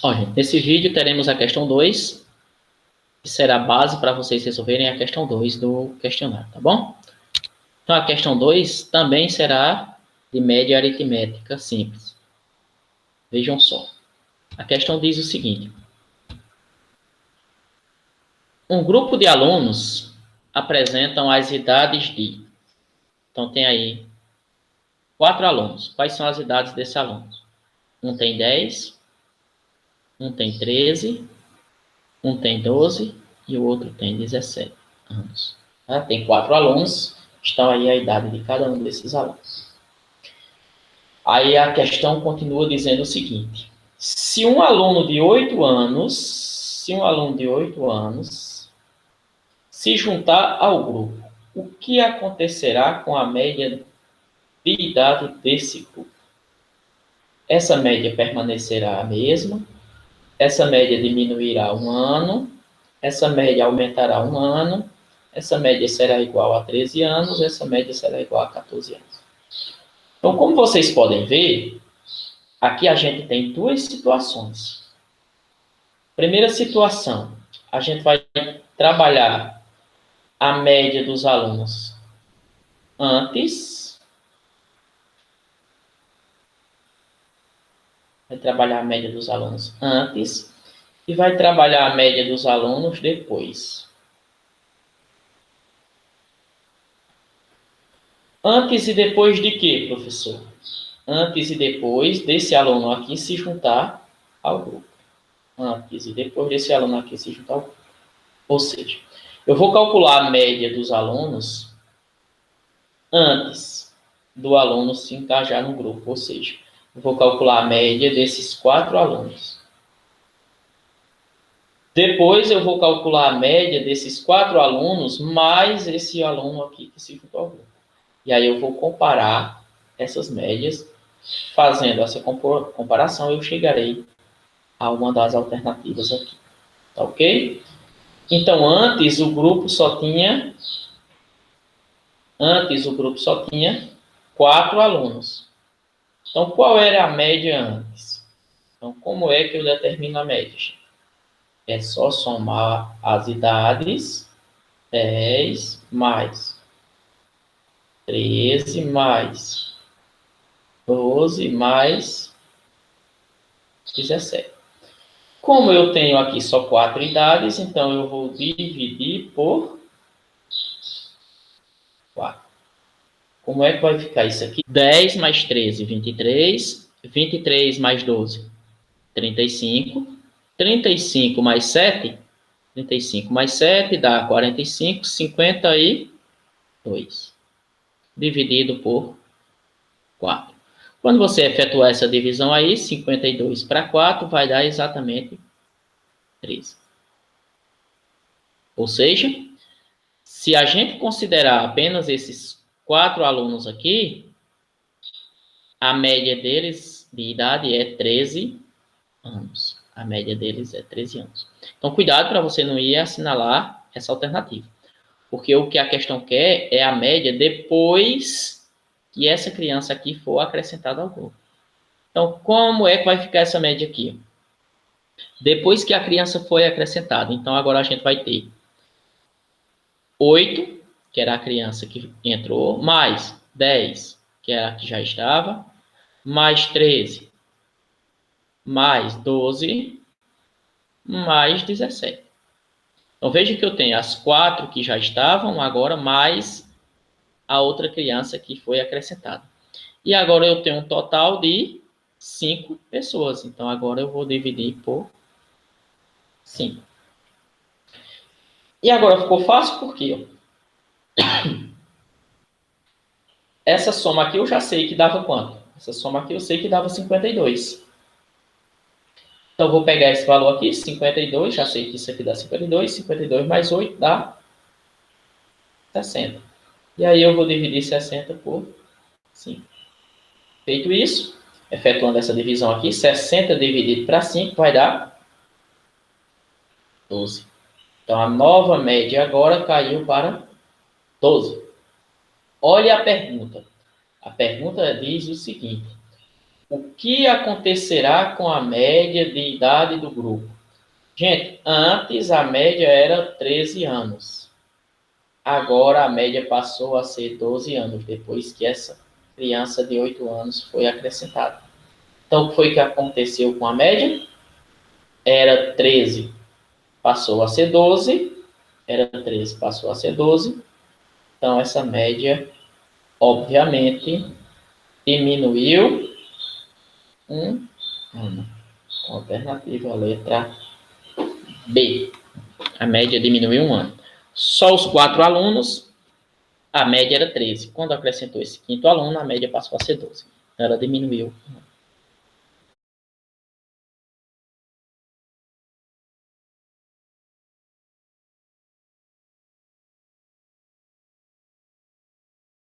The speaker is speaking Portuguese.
Ó, gente, nesse vídeo teremos a questão 2, que será a base para vocês resolverem a questão 2 do questionário, tá bom? Então, a questão 2 também será de média aritmética simples. Vejam só. A questão diz o seguinte. Um grupo de alunos apresentam as idades de... Então, tem aí 4 alunos. Quais são as idades desses alunos? Um tem 10, um tem 13, um tem 12 e o outro tem 17 anos. Tá? Tem 4 alunos, estão aí a idade de cada um desses alunos. Aí a questão continua dizendo o seguinte: se um aluno de 8 anos, se juntar ao grupo, o que acontecerá com a média de idade desse grupo? Essa média permanecerá a mesma, essa média diminuirá um ano, essa média aumentará um ano, essa média será igual a 13 anos, essa média será igual a 14 anos. Então, como vocês podem ver, aqui a gente tem duas situações. Primeira situação, a gente vai trabalhar a média dos alunos antes, vai trabalhar a média dos alunos antes e vai trabalhar a média dos alunos depois. Antes e depois de quê, professor? Antes e depois desse aluno aqui se juntar ao grupo. Antes e depois desse aluno aqui se juntar ao grupo. Ou seja, eu vou calcular a média dos alunos antes do aluno se encaixar no grupo. Ou seja, eu vou calcular a média desses 4 alunos. Depois eu vou calcular a média desses 4 alunos mais esse aluno aqui que se juntou ao grupo. E aí eu vou comparar essas médias. Fazendo essa comparação, eu chegarei a uma das alternativas aqui. Tá ok? Então, antes o grupo só tinha 4 alunos. Então, qual era a média antes? Então, como é que eu determino a média? É só somar as idades, 10 mais 13 mais 12 mais 17. Como eu tenho aqui só 4 idades, então eu vou dividir por 4. Como é que vai ficar isso aqui? 10 mais 13, 23. 23 mais 12, 35. 35 mais 7, 35 mais 7 dá 45, 52. Dividido por 4. Quando você efetuar essa divisão aí, 52 para 4 vai dar exatamente 13. Ou seja, se a gente considerar apenas esses 4 alunos aqui, a média deles de idade é 13 anos. A média deles é 13 anos. Então, cuidado para você não ir assinalar essa alternativa. Porque o que a questão quer é a média depois que essa criança aqui for acrescentada ao grupo. Então, como é que vai ficar essa média aqui? Depois que a criança foi acrescentada. Então, agora a gente vai ter 8, que era a criança que entrou, mais 10, que era a que já estava, mais 13, mais 12, mais 17. Então, veja que eu tenho as 4 que já estavam, agora mais a outra criança que foi acrescentada. E agora eu tenho um total de 5 pessoas. Então, agora eu vou dividir por 5. E agora ficou fácil porque essa soma aqui eu já sei que dava quanto? Essa soma aqui eu sei que dava 52. Então, eu vou pegar esse valor aqui, 52, já sei que isso aqui dá 52, 52 mais 8 dá 60. E aí eu vou dividir 60 por 5. Feito isso, efetuando essa divisão aqui, 60 dividido para 5 vai dar 12. Então, a nova média agora caiu para 12. Olha a pergunta. A pergunta diz o seguinte: O que acontecerá com a média de idade do grupo? Gente, antes a média era 13 anos. Agora a média passou a ser 12 anos, depois que essa criança de 8 anos foi acrescentada. Então, o que foi que aconteceu com a média? Era 13, passou a ser 12. Era 13, passou a ser 12. Então, essa média, obviamente, diminuiu um ano. Alternativa, a letra B. A média diminuiu um ano. Só os 4 alunos, a média era 13. Quando acrescentou esse quinto aluno, a média passou a ser 12. Ela diminuiu.